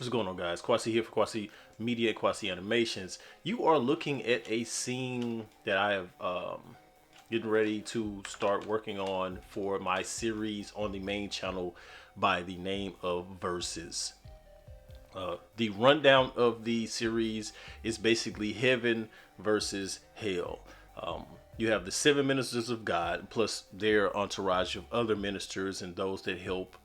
What's going on, guys? Kwasi here for Kwasi Media and Kwasi Animations. You are looking at a scene that I have getting ready to start working on for my series on the main channel by the name of Verses. The rundown of the series is basically heaven versus hell. You have the seven ministers of God, plus their entourage of other ministers and those that help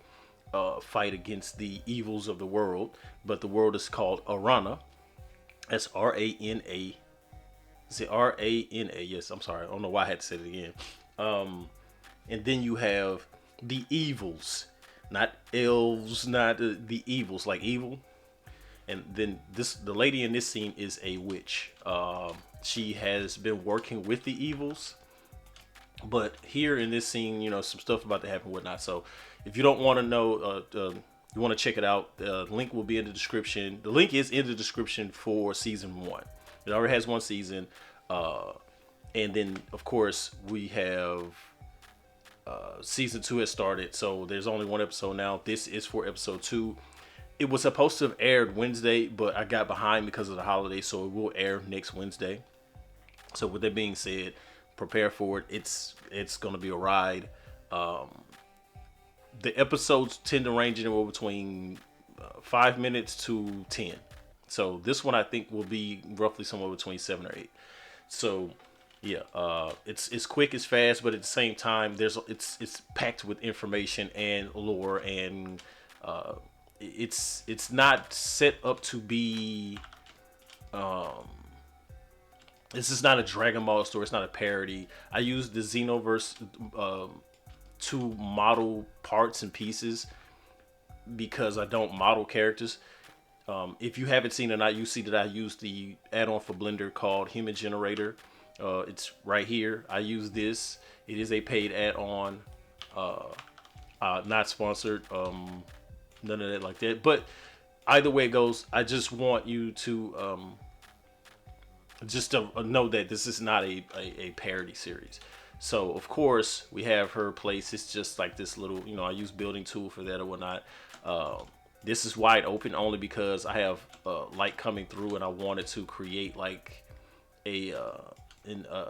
fight against the evils of the world. But the world is called Arana. That's Rana. Is it Rana? Yes, I'm sorry. I don't know why I had to say it again. And then you have the evils, not elves, not the evils, like evil. And then the lady in this scene is a witch. She has been working with the evils, but here in this scene, some stuff about to happen, whatnot. So if you don't want to know, you want to check it out, the link will be in the description. The link is in the description for season 1. It already has 1 season, and then of course we have season 2 has started. So there's only 1 episode now. This is for episode 2. It was supposed to have aired Wednesday, but I got behind because of the holiday, so it will air next Wednesday. So with that being said, prepare for it. It's gonna be a ride. The episodes tend to range anywhere between 5 minutes to 10. So this one I think will be roughly somewhere between 7 or 8. So yeah, it's quick, it's fast, but at the same time, it's packed with information and lore, and it's not set up to be. This is not a Dragon Ball story. It's not a parody. I used the Xenoverse to model parts and pieces because I don't model characters. If you haven't seen it or not, you see that I used the add-on for Blender called Human Generator. It's right here. I use this. It is a paid add-on, not sponsored. None of that like that. But either way it goes, I just want you to just to know that this is not a parody series. So of course we have her place. It's just like this little, I use building tool for that or whatnot. This is wide open only because I have light coming through, and I wanted to create like a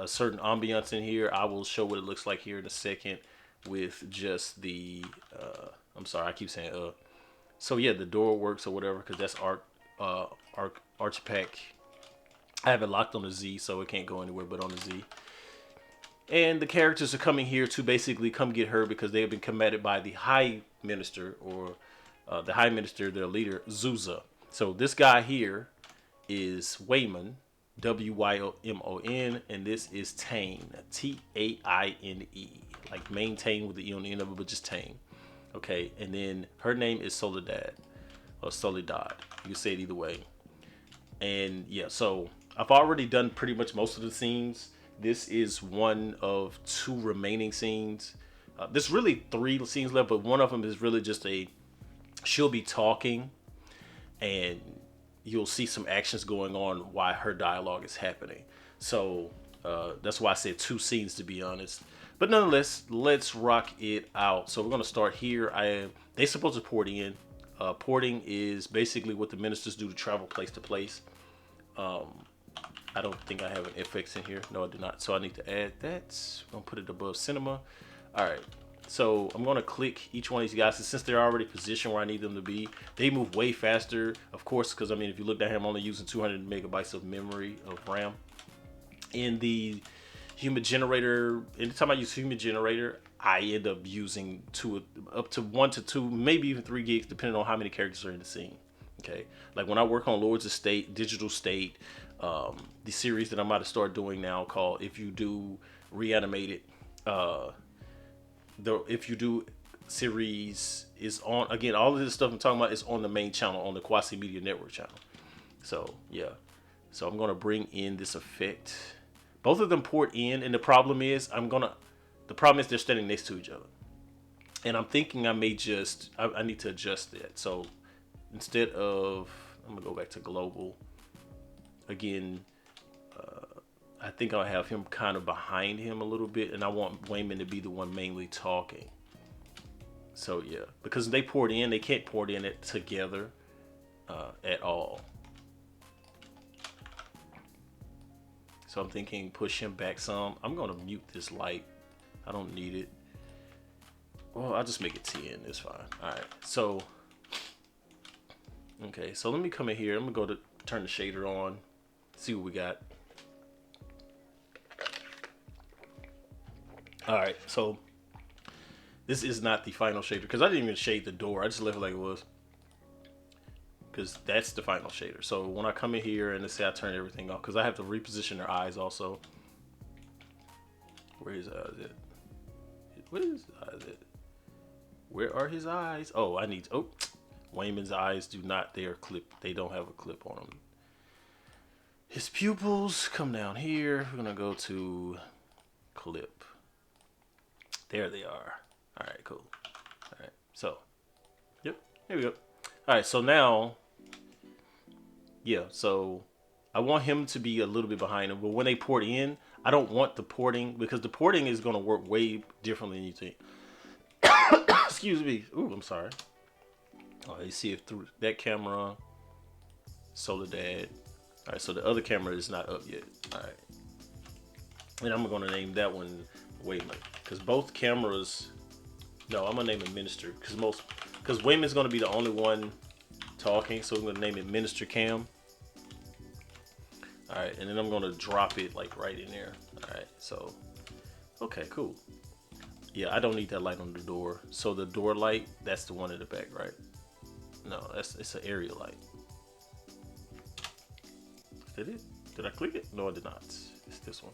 certain ambiance in here. I will show what it looks like here in a second with just the I'm sorry, I keep saying so yeah, the door works or whatever, because that's Archpack. I have it locked on the Z, so it can't go anywhere but on the Z. And the characters are coming here to basically come get her because they have been committed by the High Minister, or the High Minister, their leader, Zuza. So this guy here is Waymon, Wymon, and this is Tane, Taine, like maintain with the E on the end of it, but just Tane. Okay, and then her name is Soledad, or Soledad. You can say it either way. And yeah, so I've already done pretty much most of the scenes. This is one of 2 remaining scenes. There's really 3 scenes left, but one of them is really just she'll be talking, and you'll see some actions going on while her dialogue is happening. So that's why I said 2 scenes, to be honest. But nonetheless, let's rock it out. So we're gonna start here. They supposed to port in. Porting is basically what the ministers do to travel place to place. I don't think I have an FX in here. No, I do not. So I need to add that. I'm gonna put it above cinema. All right. So I'm gonna click each one of these guys, and since they're already positioned where I need them to be, they move way faster, of course, because I mean, if you look down here, I'm only using 200 megabytes of memory of RAM. In the Human Generator, anytime I use Human Generator, I end up using up to 1 to 2, maybe even 3 gigs, depending on how many characters are in the scene. Okay, like when I work on Lords of State, Digital State, the series that I'm about to start doing now called If You Do Reanimated, If You Do series is on, again, all of this stuff I'm talking about is on the main channel, on the Kwasi Media Network channel. So yeah, so I'm gonna bring in this effect. Both of them port in, and the problem is they're standing next to each other, and I'm thinking I need to adjust that. So instead of, I'm gonna go back to global again. I think I'll have him kind of behind him a little bit, and I want Waymon to be the one mainly talking. So yeah, because they poured in, they can't pour in it together. at all. So I'm thinking push him back some. I'm gonna mute this light. I don't need it. Well, I'll just make it 10. It's fine. All right. So, okay. So let me come in here. I'm gonna go to turn the shader on. See what we got. All right. So this is not the final shader because I didn't even shade the door. I just left it like it was. Because that's the final shader. So when I come in here and let's say I turn everything off, because I have to reposition their eyes also. Where his eyes at? Where is his eyes at? Where are his eyes? Oh, I need. Oh, Wayman's eyes do not. They are clipped. They don't have a clip on them. His pupils come down here. We're gonna go to clip. There they are. All right, cool. All right, so yep, here we go. All right, so now. Yeah, so I want him to be a little bit behind him, but when they port in, I don't want the porting because the porting is going to work way differently than you think. Excuse me. Ooh, I'm sorry. Oh, you see it through that camera. Solar Dad. All right, so the other camera is not up yet. All right, and I'm going to name that one Wayman because both cameras. No, I'm gonna name it Minister because Wayman's going to be the only one talking, so I'm going to name it Minister Cam. All right, and then I'm gonna drop it like right in there. All right, so, okay, cool. Yeah, I don't need that light on the door. So the door light, that's the one in the back, right? No, it's an area light. Did it? Did I click it? No, I did not. It's this one.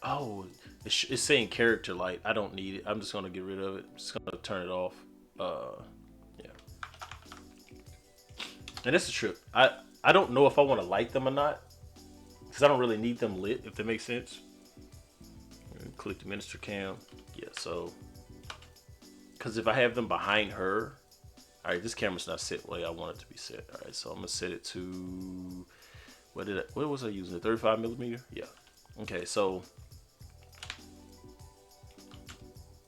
Oh, it's saying character light. I don't need it. I'm just gonna get rid of it. I'm just gonna turn it off. Yeah. And that's the trip. I don't know if I want to light them or not. Because I don't really need them lit, if that makes sense. Click the Minister Cam. Yeah, so. Because if I have them behind her. Alright, this camera's not set the way I want it to be set. Alright, so I'm going to set it to. What was I using? The 35mm? Yeah. Okay, so.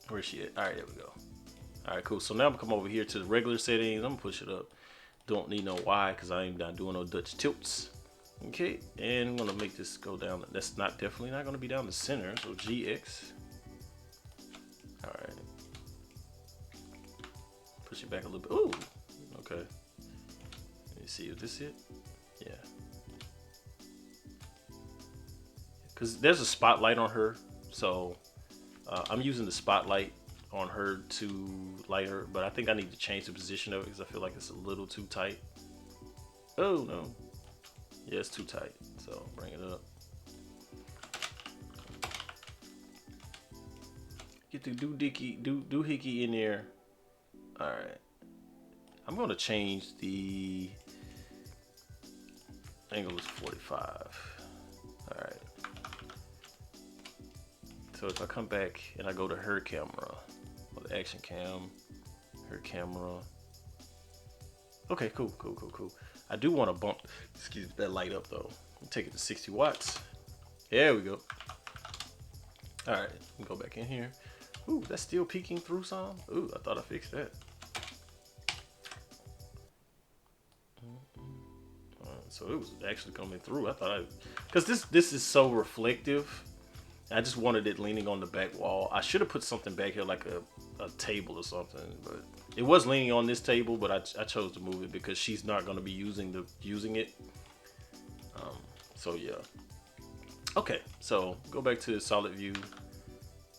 Where's she at? Alright, there we go. Alright, cool. So now I'm going to come over here to the regular settings. I'm going to push it up. Don't need no Y because I ain't not doing no Dutch tilts. Okay, and I'm gonna make this go down. That's definitely not gonna be down the center. So GX. All right. Push it back a little bit. Ooh. Okay. Let me see if this it. Yeah. Because there's a spotlight on her, so I'm using the spotlight on her to light her. But I think I need to change the position of it because I feel like it's a little too tight. Oh no. Yeah, it's too tight, so bring it up. Get the doohickey in there. All right, I'm gonna change the angle is 45. All right. So if I come back and I go to her camera, or the action cam, her camera. Okay, cool. I do want to bump, that light up though. Take it to 60 watts. There we go. All right, go back in here. Ooh, that's still peeking through some. Ooh, I thought I fixed that. So it was actually coming through. I thought because this is so reflective. I just wanted it leaning on the back wall. I should have put something back here like a table or something, but it was leaning on this table, but I chose to move it because she's not going to be using it. So yeah. Okay, so go back to solid view,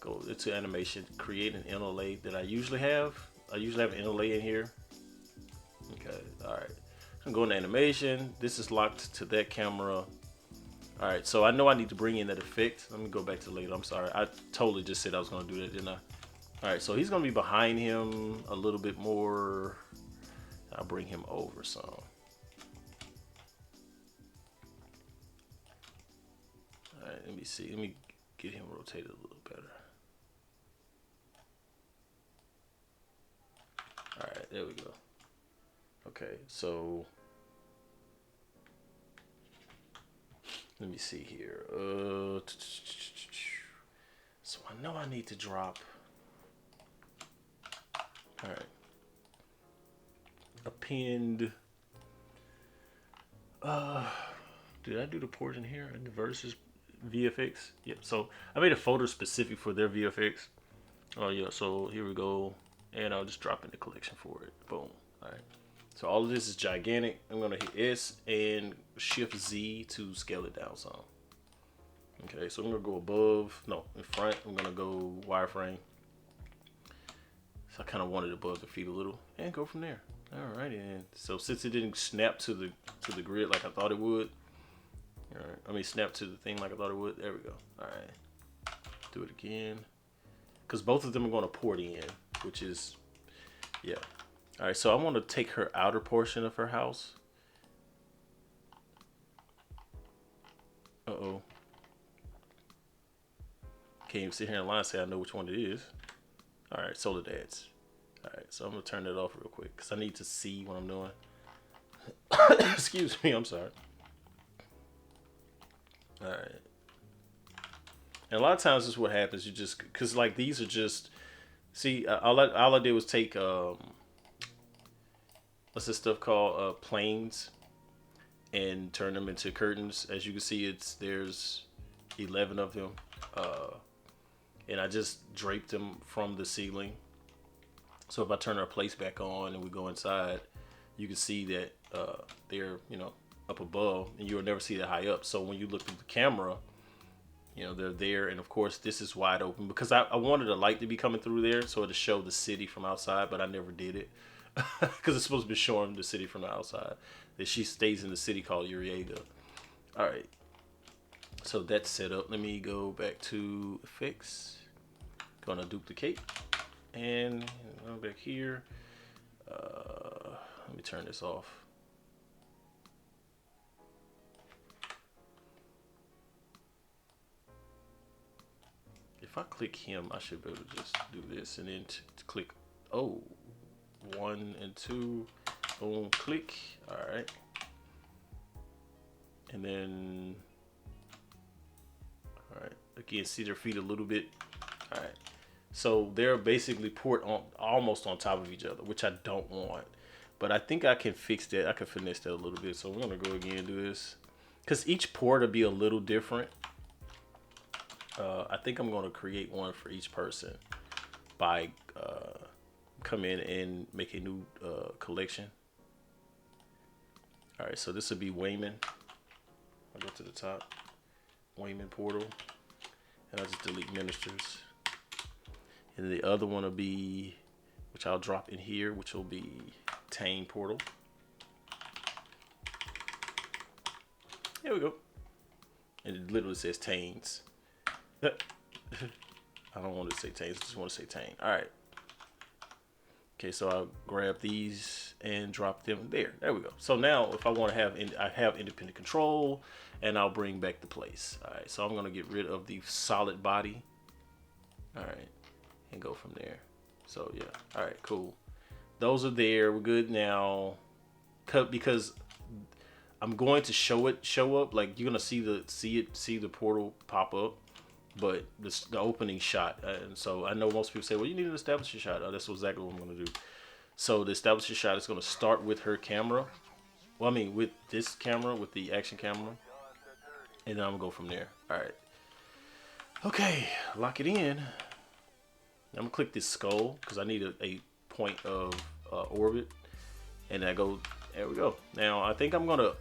go to animation, create an interlay that I usually have. I usually have an interlay in here. Okay, all right. I'm going to animation. This is locked to that camera. All right, so I know I need to bring in that effect. Let me go back to later. I'm sorry. I totally just said I was going to do that, didn't I? All right, so he's going to be behind him a little bit more. I'll bring him over some. All right, let me see. Let me get him rotated a little better. All right, there we go. Okay, so let me see here. So I know I need to drop. All right. Append Uh, did I do the port in here in the versus VFX? Yep. So I made a folder specific for their VFX. Oh yeah. So here we go, and I'll just drop in the collection for it. Boom. All right. So all of this is gigantic. I'm gonna hit S and Shift Z to scale it down some. Okay. So I'm gonna go above. No, in front. I'm gonna go wireframe. So I kind of wanted above the feet a little, and go from there. Alrighty then. So since it didn't snap to the grid like I thought it would, all right. I mean snap to the thing like I thought it would. There we go. All right. Do it again, because both of them are going to port in, which is, yeah. All right. So I want to take her outer portion of her house. Uh-oh. Can't even sit here and lie and say I know which one it is. All right. Solar Dads. All right, so I'm gonna turn that off real quick because I need to see what I'm doing. Excuse me, I'm sorry. All right, and a lot of times this is what happens. You just, because like these are just, see, all I did was take what's this stuff called, planes, and turn them into curtains. As you can see, there's 11 of them, and I just draped them from the ceiling. So if I turn our place back on and we go inside, you can see that they're, up above, and you'll never see that high up. So when you look through the camera, they're there. And of course, this is wide open because I wanted a light to be coming through there so to show the city from outside, but I never did it because it's supposed to be showing the city from the outside. That she stays in the city called Uriega. All right. So that's set up. Let me go back to effects. Gonna duplicate. And back here, let me turn this off. If I click him, I should be able to just do this and then to click, 1 and 2, boom, click. All right. And then, all right, again, see their feet a little bit. All right. So they're basically port on almost on top of each other, which I don't want. But I think I can fix that. I can finesse that a little bit. So we're gonna go again and do this, because each port will be a little different. I think I'm gonna create one for each person by come in and make a new collection. All right, so this will be Wayman. I'll go to the top, Wayman portal, and I'll just delete ministers. And the other one will be, which I'll drop in here, which will be Tane portal. Here we go. And it literally says Tanes. I don't want to say Tanes, I just want to say Tane. All right. Okay, so I'll grab these and drop them there. There we go. So now if I want to have, I have independent control, and I'll bring back the place. All right, so I'm going to get rid of the solid body. All right. And go from there. So yeah, all right, cool. Those are there. We're good now. Because I'm going to show up. Like you're gonna see the portal pop up, but the opening shot. And so I know most people say, well, you need an establishing shot. That's exactly what I'm gonna do. So the establishing shot is gonna start with her camera. Well, I mean with this camera, with the action camera, and then I'm gonna go from there. All right. Okay, lock it in. I'm gonna click this skull because I need a point of orbit, and I go, there we go. Now I think I'm gonna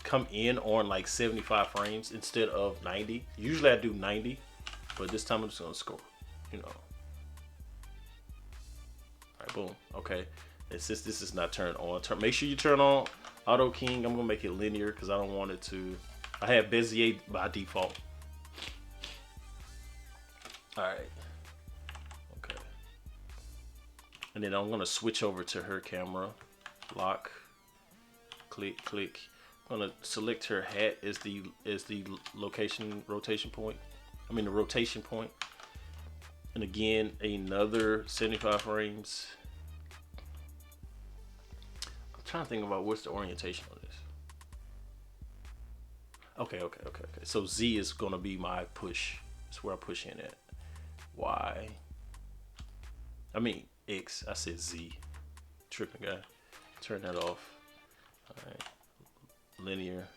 come in on like 75 frames instead of 90. Usually I do 90, but this time I'm just gonna score, All right, boom. Okay, and since this is not turned on, make sure you turn on Auto King. I'm gonna make it linear because I don't want it to. I have Bezier by default. All right. And then I'm gonna switch over to her camera, lock, click, click. I'm gonna select her hat as the rotation point. I mean the rotation point. And again, another 75 frames. I'm trying to think about what's the orientation on this. Okay. So Z is gonna be my push. That's where I push in at. Y. I mean X. I said Z. Tripping guy. Turn that off. All right. linear.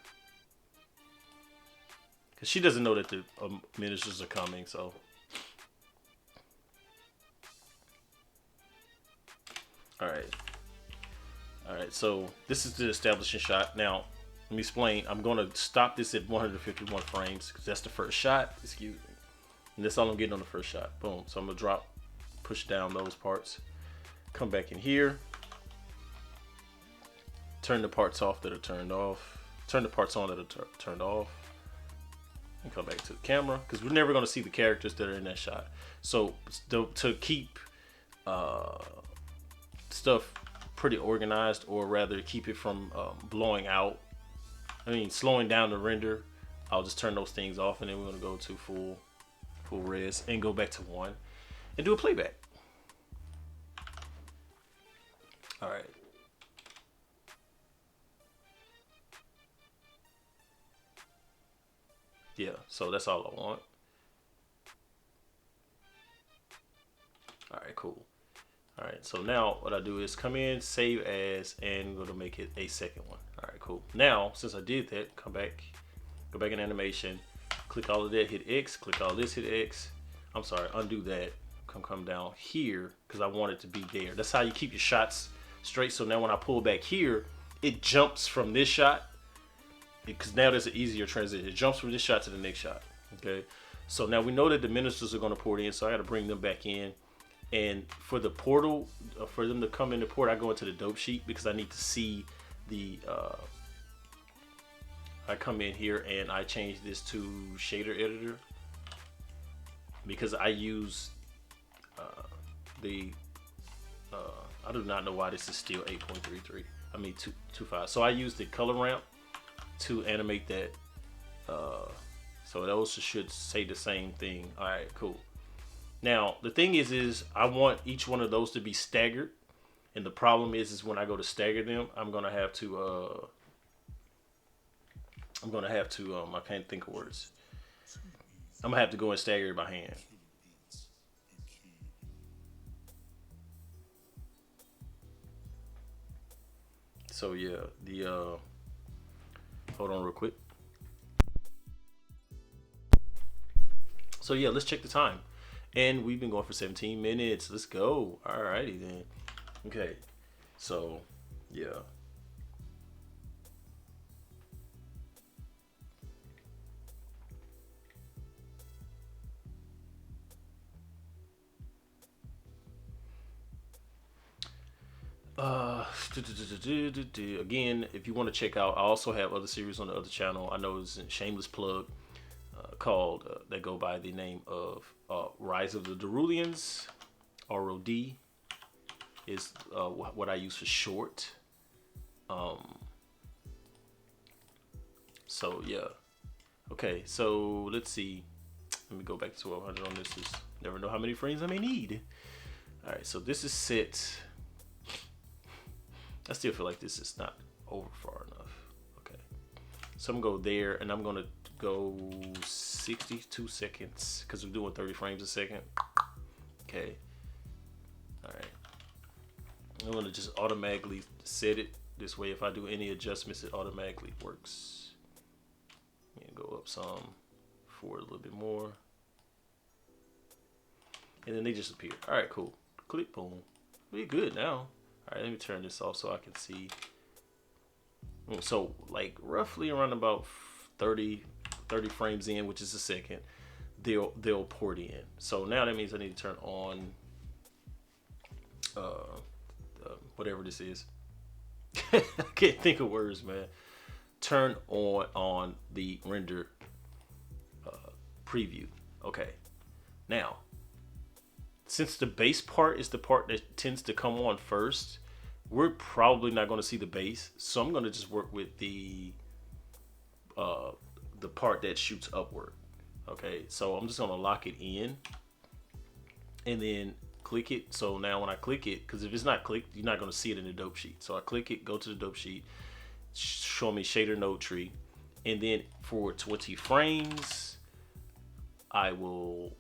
Because she doesn't know that the miniatures are coming, so. Alright. Alright, so this is the establishing shot. Now, let me explain. I'm going to stop this at 151 frames because that's the first shot. Excuse me. And that's all I'm getting on the first shot. Boom. So I'm going to drop, push down those parts. Come back in here. Turn the parts off that are turned off. Turn the parts on that are turned off. And come back to the camera because we're never going to see the characters that are in that shot. So to keep stuff pretty organized, or rather keep it from blowing out, slowing down the render, I'll just turn those things off, and then we're going to go to full res and go back to 1 and do a playback. All right. Yeah, so that's all I want. All right, cool. All right, so now what I do is come in, save as, and go to make it a second one. All right, cool. Now, since I did that, come back, go back in animation, click all of that, hit X, click all this, hit X. I'm sorry, undo that. Come down here because I want it to be there. That's how you keep your shots straight. So now when I pull back here, it jumps from this shot, because now there's an easier transition. It jumps from this shot to the next shot. Okay, so now we know that the ministers are going to port in, so I got to bring them back in. And for the portal, for them to come in the port, I go into the dope sheet because I need to see the. I come in here and I change this to shader editor because I use I do not know why this is still 8.33. I mean 2.25. So I use the color ramp to animate that. So those should say the same thing. All right, cool. Now the thing is I want each one of those to be staggered, and the problem is when I go to stagger them, I'm gonna have to I can't think of words. I'm gonna have to go and stagger it by hand. So yeah, the hold on real quick. So yeah, let's check the time. And we've been going for 17 minutes. Let's go. Alrighty then. Okay. So yeah. Again, if you want to check out, I also have other series on the other channel. I know it's a shameless plug, called that go by the name of Rise of the Derulians. ROD is what I use for short. So yeah. Okay, so let's see. Let me go back to 1200 on this. Never know how many frames I may need. All right, so this is set. I still feel like this is not over far enough. Okay, so I'm gonna go there, and I'm gonna go 62 seconds because we're doing 30 frames a second. Okay. All right. I'm gonna just automatically set it this way. If I do any adjustments, it automatically works. Go up some, forward a little bit more, and then they just appear. All right, cool. Click, boom. We good now. All right, let me turn this off so I can see. So like roughly around about 30 frames in, which is a second, they'll port in. So now that means I need to turn on whatever this is. I can't think of words, man. Turn on the render preview. Okay. Now, since the base part is the part that tends to come on first, we're probably not going to see the base. So I'm going to just work with the part that shoots upward. Okay. So I'm just going to lock it in and then click it. So now when I click it, because if it's not clicked, you're not going to see it in the dope sheet. So I click it, go to the dope sheet, show me shader node tree, and then for 20 frames I will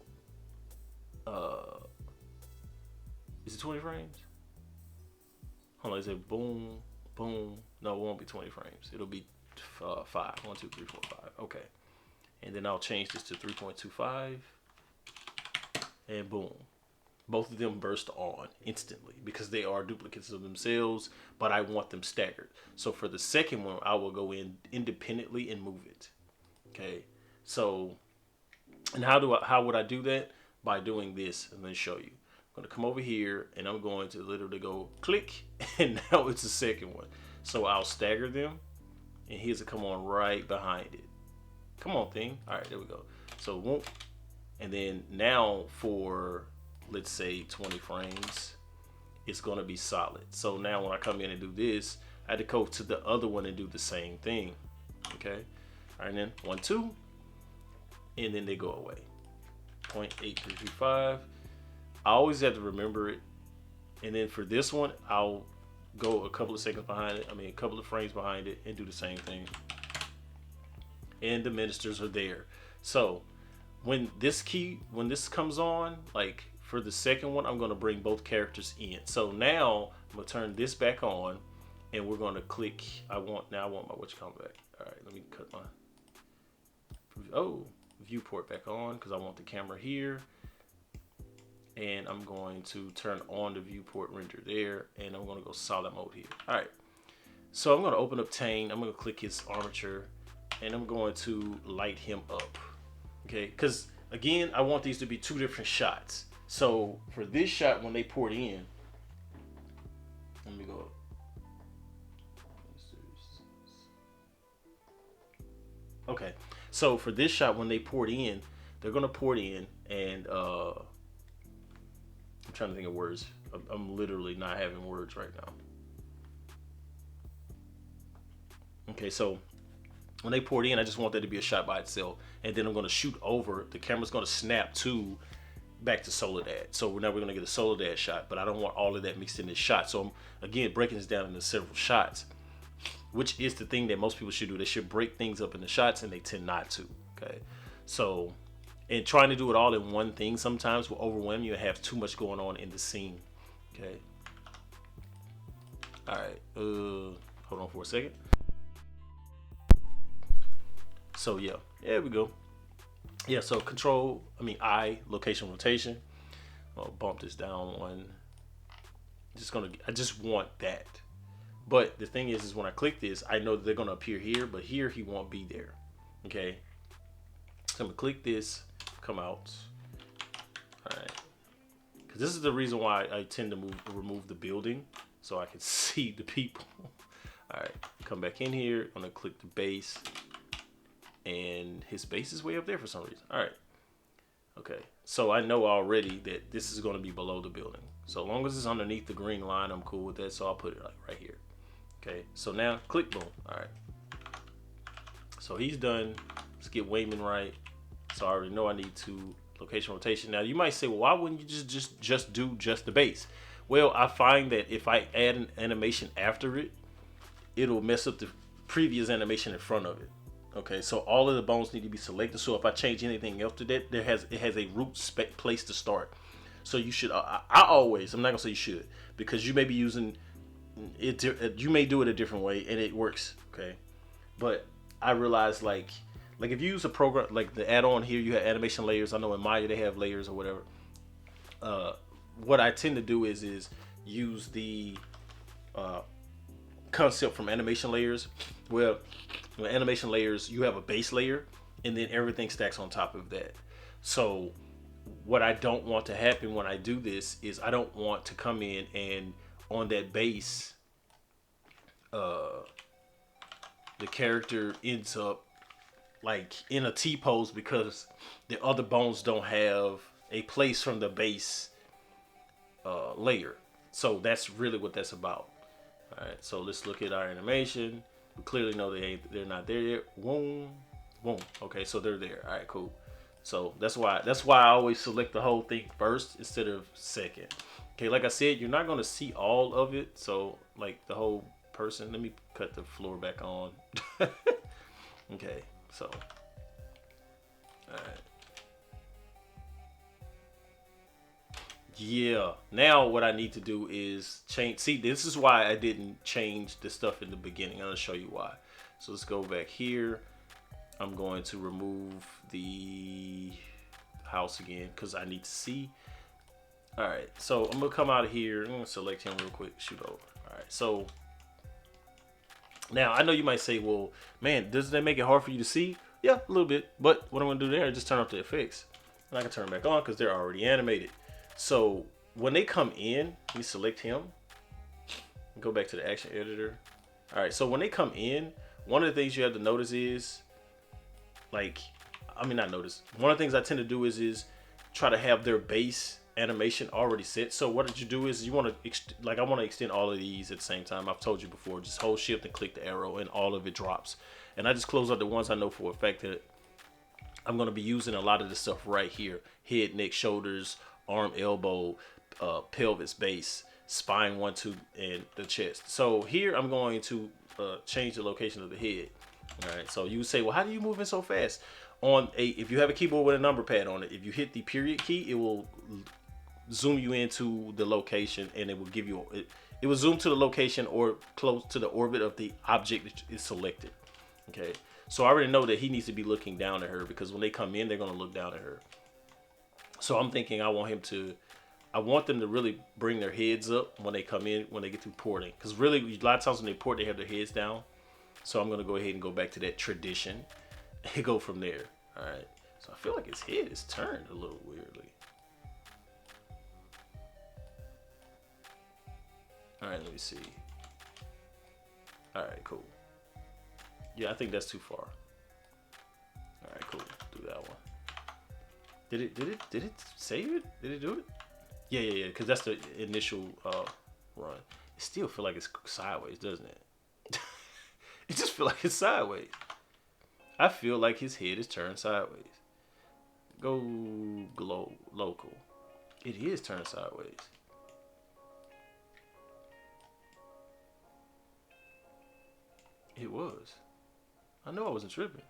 is it 20 frames? Hold on, is it boom boom? No, it won't be 20 frames. It'll be 5. 1, 2, 3, 4, 5. Okay. And then I'll change this to 3.25. And boom. Both of them burst on instantly because they are duplicates of themselves, but I want them staggered. So for the second one, I will go in independently and move it. Okay. So, and how would I do that? By doing this, and then show you. I'm going to come over here and I'm going to literally go click, and now it's the second one. So I'll stagger them, and here's a come on right behind it. Come on, thing. All right, there we go. So whoop, and then now for, let's say 20 frames, it's going to be solid. So now when I come in and do this, I had to go to the other one and do the same thing. Okay. All right, and then 1, 2, and then they go away. 0.8335. I always have to remember it. And then for this one, I'll go a couple of seconds behind it. I mean, a couple of frames behind it and do the same thing. And the ministers are there. So when this comes on, like for the second one, I'm going to bring both characters in. So now I'm going to turn this back on, and we're going to click. I want my whatchamacallit back. All right, let me cut my viewport back on because I want the camera here. And I'm going to turn on the viewport render there, and I'm going to go solid mode here. All right, so I'm going to open up Tane. I'm going to click his armature, and I'm going to light him up. Okay, because again, I want these to be 2 different shots. So for this shot, when they poured in, let me go. Okay, so for this shot, when they poured in, they're going to pour it in, and I'm trying to think of words. I'm literally not having words right now. Okay, so when they poured in, I just want that to be a shot by itself. And then I'm going to shoot over. The camera's going to snap back to Soledad. So now we're going to get a Soledad shot, but I don't want all of that mixed in this shot. So I'm, again, breaking this down into several shots, which is the thing that most people should do. They should break things up into shots, and they tend not to. Okay, so... and trying to do it all in one thing sometimes will overwhelm you and have too much going on in the scene. Okay. All right. Hold on for a second. So yeah, there we go. Yeah. So I location rotation. I'll bump this down one. I just want that. But the thing is when I click this, I know that they're gonna appear here, but here he won't be there. Okay. So I'm gonna click this. Come out. All right, because this is the reason why I tend to remove the building so I can see the people. All right, come back in here. I'm gonna click the base, and his base is way up there for some reason. All right, okay, so I know already that this is going to be below the building. So long as it's underneath the green line, I'm cool with that. So I'll put it like right here. Okay, so now click, boom. All right, so he's done. Let's get Wayman right. So I already know I need to location rotation. Now you might say, well, why wouldn't you just do the base? Well, I find that if I add an animation after it, it'll mess up the previous animation in front of it. Okay, so all of the bones need to be selected. So if I change anything else to that, it has a root place to start. So you should. I'm not gonna say you should, because you may be using it. You may do it a different way and it works. Okay, but I realize like if you use a program like the add-on here, you have animation layers. I know in Maya they have layers or whatever. What I tend to do is use the concept from animation layers. Well, with animation layers, you have a base layer, and then everything stacks on top of that. So what I don't want to happen when I do this is I don't want to come in and on that base, the character ends up like in a T-pose because the other bones don't have a place from the base layer. So that's really what that's about. All right, so let's look at our animation. We clearly know they're not there yet. Boom, boom. Okay, so they're there. All right, cool. So that's why I always select the whole thing first instead of second. Okay, like I said, you're not gonna see all of it. So like the whole person. Let me cut the floor back on. Okay, so all right. Yeah. Now what I need to do is change. See, this is why I didn't change the stuff in the beginning. I'm gonna show you why. So let's go back here. I'm going to remove the house again because I need to see. All right. So I'm gonna come out of here. I'm gonna select him real quick. Shoot over. All right. So now I know you might say, well, man, doesn't that make it hard for you to see? Yeah, a little bit. But what I'm gonna do there is just turn off the effects, and I can turn them back on because they're already animated. So when they come in, we select him. Go back to the action editor. All right, so when they come in, one of the things you have to notice is, like, I mean, not notice. One of the things I tend to do is try to have their base animation already set. So what you do is you want to, like, I want to extend all of these at the same time. I've told you before, just hold shift and click the arrow and all of it drops. And I just close out the ones I know for a fact that I'm going to be using a lot of this stuff right here. Head, neck, shoulders, arm, elbow, pelvis, base, spine, 1, 2, and the chest. So here I'm going to change the location of the head. All right. So you would say, well, how do you move in so fast? If you have a keyboard with a number pad on it, if you hit the period key, it will zoom you into the location, and it will give you it will zoom to the location or close to the orbit of the object that is selected. Okay. So I already know that he needs to be looking down at her because when they come in, they're going to look down at her. So I'm thinking I want them to really bring their heads up when they come in, when they get through porting. Because really, a lot of times when they port, they have their heads down. So I'm going to go ahead and go back to that tradition and go from there. All right. So I feel like his head is turned a little weirdly. All right, let me see. All right, cool. Yeah, I think that's too far. All right, cool. Do that one. Did it save it? Did it do it? Yeah. Because that's the initial run. It still feel like it's sideways, doesn't it? It just feel like it's sideways. I feel like his head is turned sideways. Go local. It is turned sideways. It was. I know I wasn't tripping.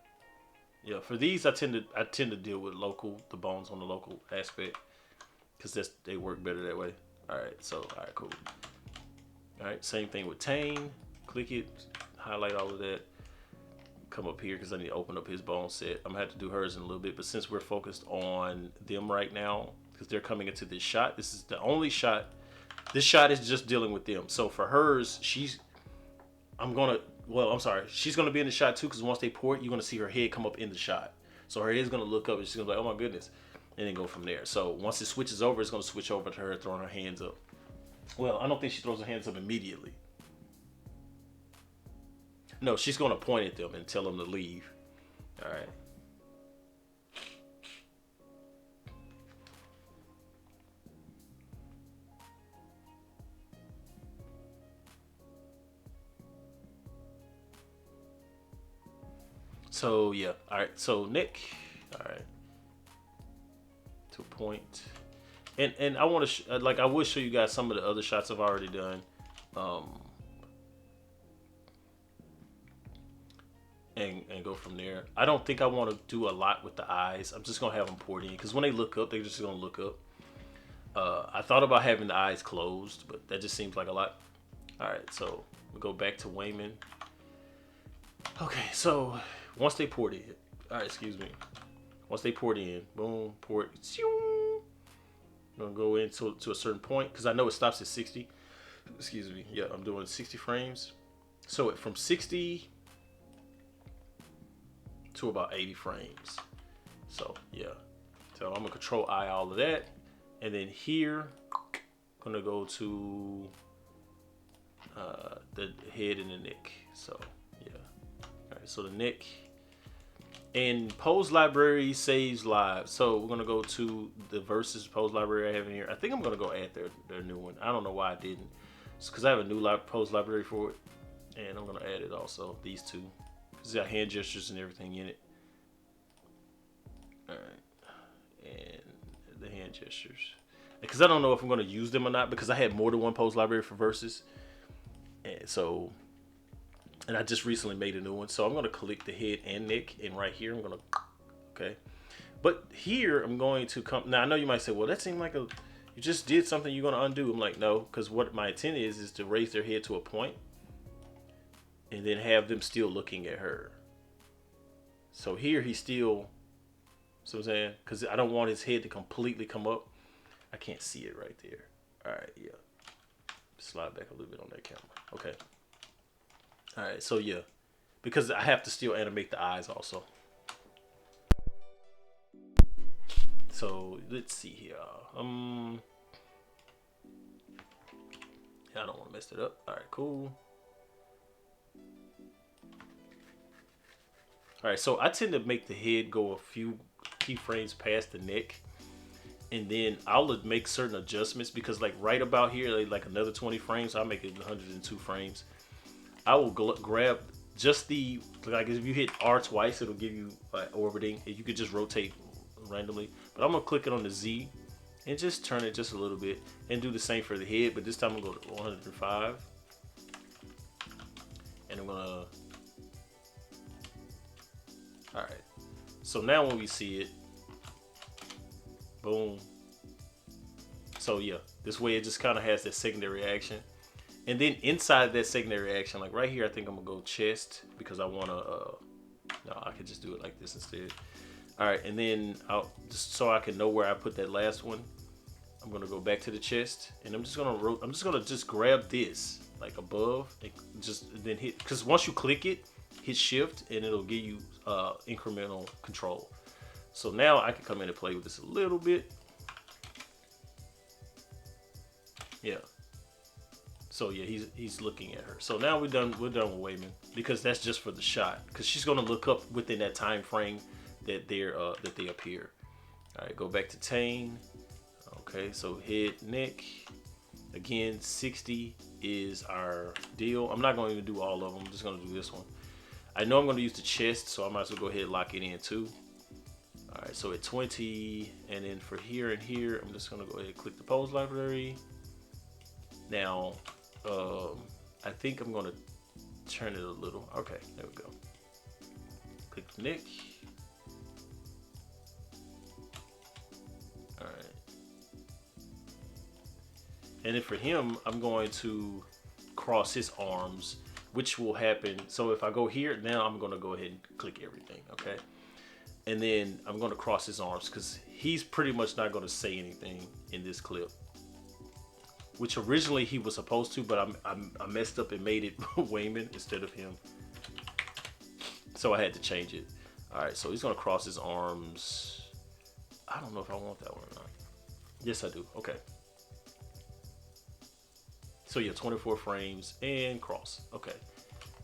Yeah, for these I tend to deal with local, the bones on the local aspect, because they work better that way. All right, cool. All right, same thing with Tane. Click it, highlight all of that. Come up here because I need to open up his bone set. I'm gonna have to do hers in a little bit, but since we're focused on them right now, because they're coming into this shot, this is the only shot. This shot is just dealing with them. So for hers, she's gonna be in the shot too, because once they port, you're gonna see her head come up in the shot. So her head's gonna look up and she's gonna be like, oh my goodness, and then go from there. So once it switches over, it's gonna switch over to her throwing her hands up. Well, I don't think she throws her hands up immediately. No, she's gonna point at them and tell them to leave. All right. So yeah, all right. So Nick, all right, to a point, and I want to I will show you guys some of the other shots I've already done, and go from there. I don't think I want to do a lot with the eyes. I'm just gonna have them poured in because when they look up, they're just gonna look up. I thought about having the eyes closed, but that just seems like a lot. All right, so we go back to Wayman. Okay, so once they poured in, all right, excuse me. Once they poured in, boom, port. I'm gonna go into to a certain point because I know it stops at 60. Excuse me. Yeah, I'm doing 60 frames. So from 60 to about 80 frames. So yeah. So I'm gonna control I all of that, and then here, I'm gonna go to the head and the neck. So yeah. All right. So the neck. And pose library saves lives. So we're gonna go to the versus pose library I have in here. I think I'm gonna go add their new one. I don't know why I didn't. It's because I have a new pose library for it, and I'm gonna add it also. These two. It's got hand gestures and everything in it. All right, and the hand gestures. Because I don't know if I'm gonna use them or not because I had more than one pose library for versus, and so. And I just recently made a new one. So I'm going to click the head and neck. And right here, I'm going to, okay. But here, I'm going to come. Now, I know you might say, well, that seemed like you just did something you're gonna undo. I'm like, no, because what my intent is to raise their head to a point and then have them still looking at her. So here he's still, so I'm saying, because I don't want his head to completely come up. I can't see it right there. All right, yeah. Slide back a little bit on that camera. Okay. All right, so yeah, because I have to still animate the eyes also. So let's see here. I don't want to mess it up. All right, cool. All right, so I tend to make the head go a few keyframes past the neck, and then I'll make certain adjustments because, like right about here, like another 20 frames, I'll make it 102 frames. I will grab just the, like if you hit R twice, it'll give you orbiting, and you could just rotate randomly. But I'm gonna click it on the Z and just turn it just a little bit, and do the same for the head. But this time I'm gonna go to 105, and I'm gonna. All right. So now when we see it, boom. So yeah, this way it just kind of has that secondary action. And then inside that secondary action, like right here, I think I'm gonna go chest because I wanna, no, I could just do it like this instead. All right, and then I'll, just so I can know where I put that last one, I'm gonna go back to the chest, and I'm just gonna just grab this, like above, and just then hit, because once you click it, hit shift, and it'll give you incremental control. So now I can come in and play with this a little bit. Yeah. So yeah, he's looking at her. So now we're done with Wayman, because that's just for the shot, because she's gonna look up within that time frame that they appear. All right, go back to Tane. Okay, so head, neck. Again, 60 is our deal. I'm not going to do all of them. I'm just going to do this one. I know I'm going to use the chest, so I might as well go ahead and lock it in too. All right, so at 20, and then for here and here, I'm just going to go ahead and click the pose library. Now, I think I'm going to turn it a little. Okay, there we go. Click the neck. All right. And then for him, I'm going to cross his arms, which will happen. So if I go here, now I'm going to go ahead and click everything, okay? And then I'm going to cross his arms because he's pretty much not going to say anything in this clip, which originally he was supposed to, but I messed up and made it Wayman instead of him. So I had to change it. All right, so he's going to cross his arms. I don't know if I want that one or not. Yes, I do. Okay. So yeah, 24 frames and cross. Okay.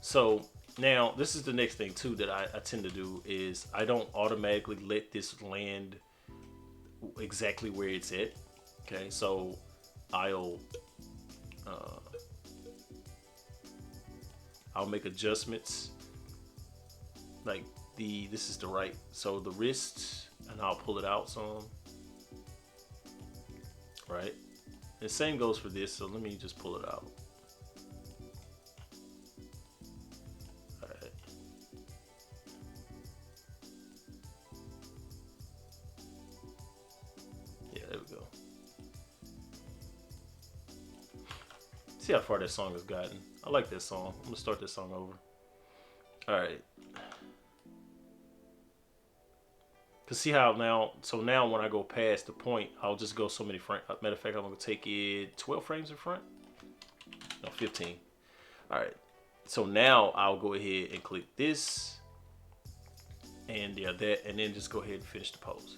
So now this is the next thing too that I tend to do is I don't automatically let this land exactly where it's at. Okay. So I'll make adjustments like this is the right, so the wrist, and I'll pull it out some, right? The same goes for this, so let me just pull it out. All right. Yeah, there we go. See how far that song has gotten. I like that song. I'm gonna start this song over. All right. To see how now, so now when I go past the point, I'll just go so many frames. Matter of fact, I'm gonna take it 12 frames in front. No, 15. All right. So now I'll go ahead and click this, and yeah, that, and then just go ahead and finish the pose.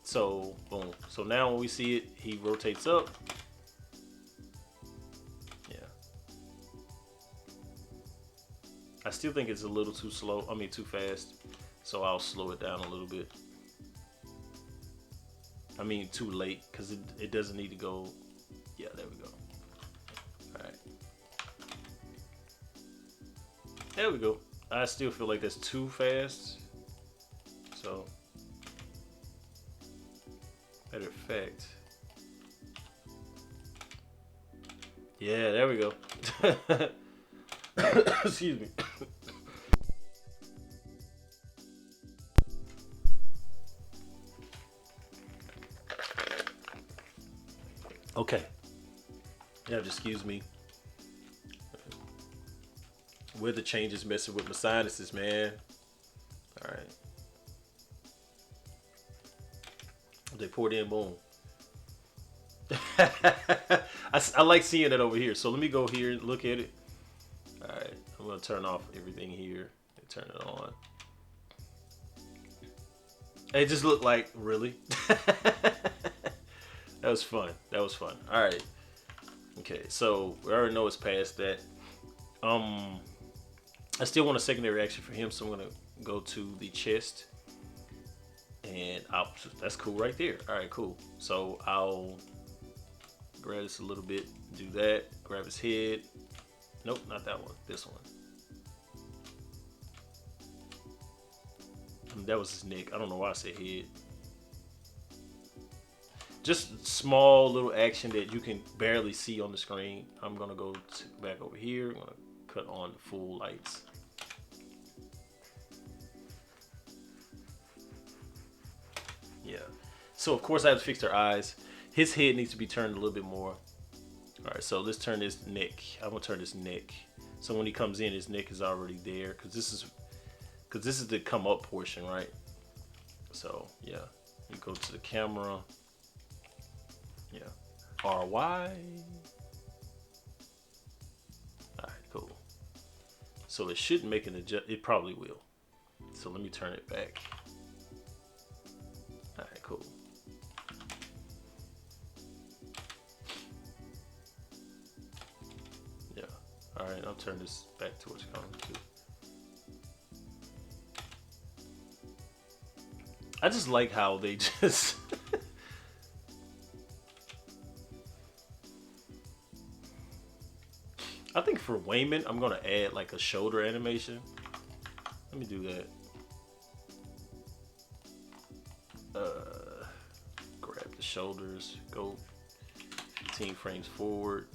So boom. So now when we see it, he rotates up. Yeah. I still think it's a little too slow. I mean, too fast. So I'll slow it down a little bit. I mean, too late, because it doesn't need to go. Yeah, there we go. All right. There we go. I still feel like that's too fast. So, better effect. Yeah, there we go. Excuse me. Okay. Yeah, just excuse me. Weather changes messing with my sinuses, man. All right. They poured in, boom. I like seeing it over here. So let me go here and look at it. All right. I'm going to turn off everything here and turn it on. It just looked like, really? That was fun. That was fun. All right. Okay. So we already know it's past that. I still want a secondary action for him. So I'm going to go to the chest. And that's cool right there. All right, cool. So I'll grab this a little bit, do that, grab his head. Nope, not that one, this one. That was his neck. I don't know why I said head. Just small little action that you can barely see on the screen. I'm gonna go back over here. I'm gonna cut on the full lights. Yeah. So of course I have to fix their eyes. His head needs to be turned a little bit more. All right, so let's turn this neck. I'm gonna turn this neck. So when he comes in, his neck is already there because this is the come up portion, right? So yeah, you go to the camera. Yeah, RY. All right, cool. So it shouldn't make an adjust. It probably will. So let me turn it back. All right, cool. Yeah. All right, I'll turn this back to what's coming to. I just like how they just. I think for Wayman, I'm gonna add like a shoulder animation. Let me do that. Grab the shoulders, go 15 frames forward.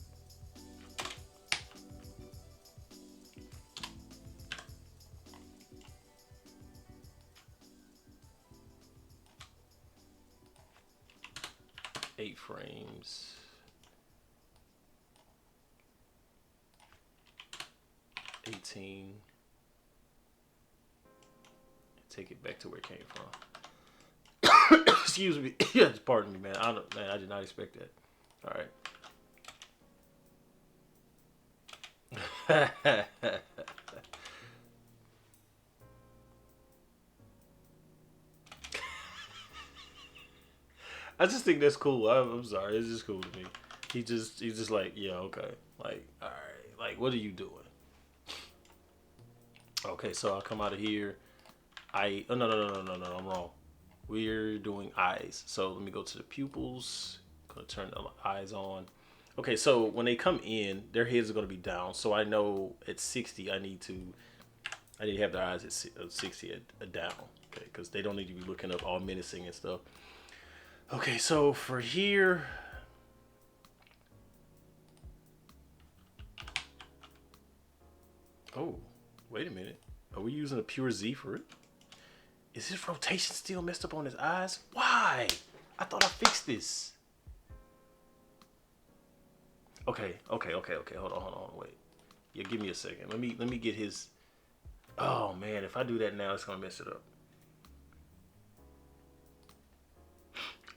Eight frames. Take it back to where it came from. Excuse me. Yes, pardon me, man. I did not expect that. All right. I just think that's cool. I'm sorry. It's just cool to me. He's just like, yeah, okay. Like, all right. Like, what are you doing? Okay, so I'll come out of here. Oh, no, I'm wrong. We're doing eyes. So let me go to the pupils. Gonna turn the eyes on. Okay, so when they come in, their heads are gonna be down. So I know at 60, I need to have their eyes at 60 at down. Okay, because they don't need to be looking up all menacing and stuff. Okay, so for here. Oh, wait a minute. Are we using a pure Z for it? Is his rotation still messed up on his eyes? Why? I thought I fixed this. Okay. Hold on, wait. Yeah, give me a second. Let me get his. Oh man, if I do that now, it's gonna mess it up.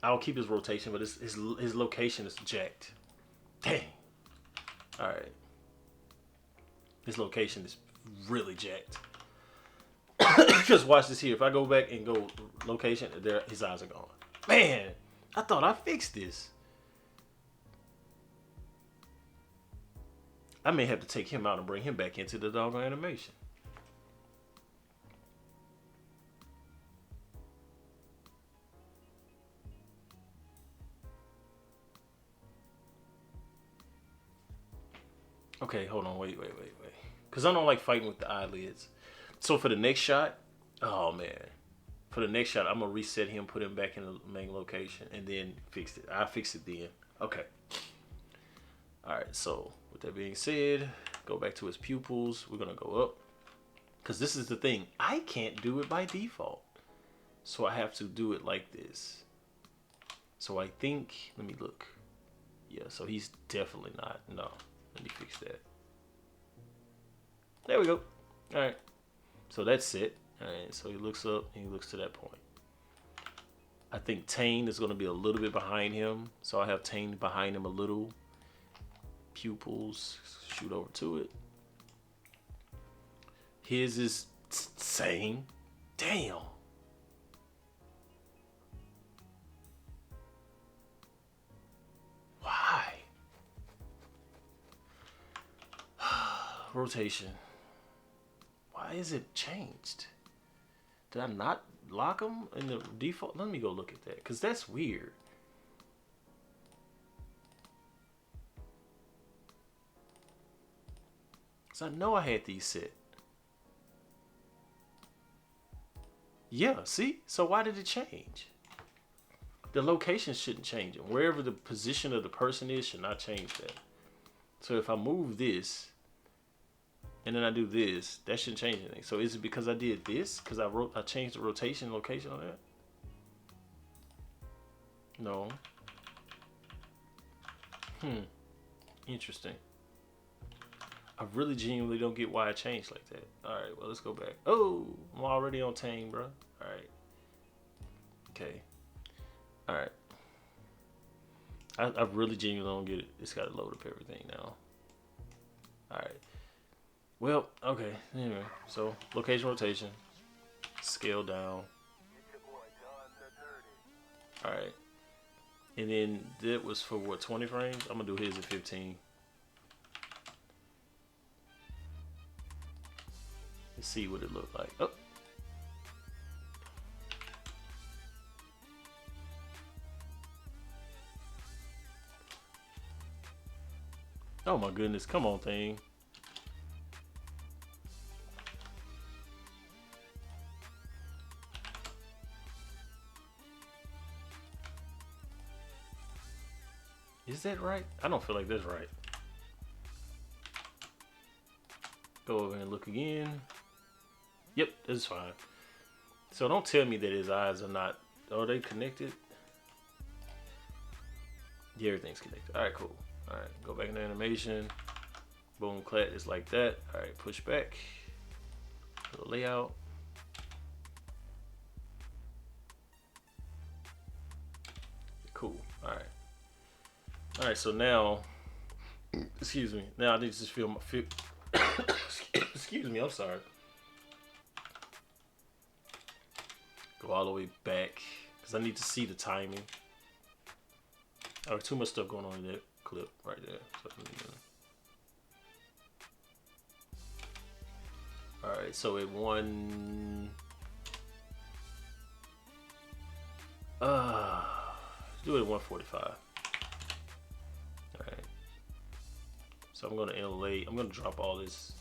I'll keep his rotation, but his location is jacked. Dang. All right. His location is really jacked. Just watch this here. If I go back and go location, there his eyes are gone. Man, I thought I fixed this. I may have to take him out and bring him back into the doggone animation. Okay, hold on, wait. Because I don't like fighting with the eyelids. So for the next shot, oh man. For the next shot, I'm going to reset him, put him back in the main location, and then fix it. I'll fix it then. Okay. All right, so with that being said, go back to his pupils. We're going to go up. Because this is the thing. I can't do it by default. So I have to do it like this. So I think, let me look. Yeah, so he's definitely not. No, let me fix that. There we go. All right. So that's it. All right. So he looks up and he looks to that point. I think Tane is going to be a little bit behind him. So I have Tane behind him a little. Pupils. Shoot over to it. His is same. Damn. Why? Rotation. Why is it changed? Did I not lock them in the default? Let me go look at that, because that's weird. Because I know I had these set. Yeah, see? So why did it change? The location shouldn't change it. Wherever the position of the person is should not change that. So if I move this, and then I do this, that shouldn't change anything. So is it because I did this? Because I changed the rotation location on that? No. Interesting. I really genuinely don't get why I changed like that. Alright, well, let's go back. Oh, I'm already on Tame, bro. Alright. Okay. Alright. I really genuinely don't get it. It's got to load up everything now. Alright. Well, okay. Anyway, so location rotation. Scale down. Alright. And then that was for what, 20 frames? I'm going to do his at 15. Let's see what it looked like. Oh. Oh my goodness. Come on, thing. Is that right? I don't feel like that's right. Go over and look again. Yep, that's fine. So don't tell me that his eyes are not... Are they connected? Yeah, everything's connected. Alright, cool. Alright, go back into animation. Boom, clat is like that. Alright, push back. The layout. Cool. Alright. Alright, so now... Excuse me. Now I need to just feel my... Excuse me, I'm sorry. Go all the way back because I need to see the timing. Too much stuff going on in that clip right there. Alright, so it won. Do it at 145. Alright. So I'm gonna elevate. I'm gonna drop all this.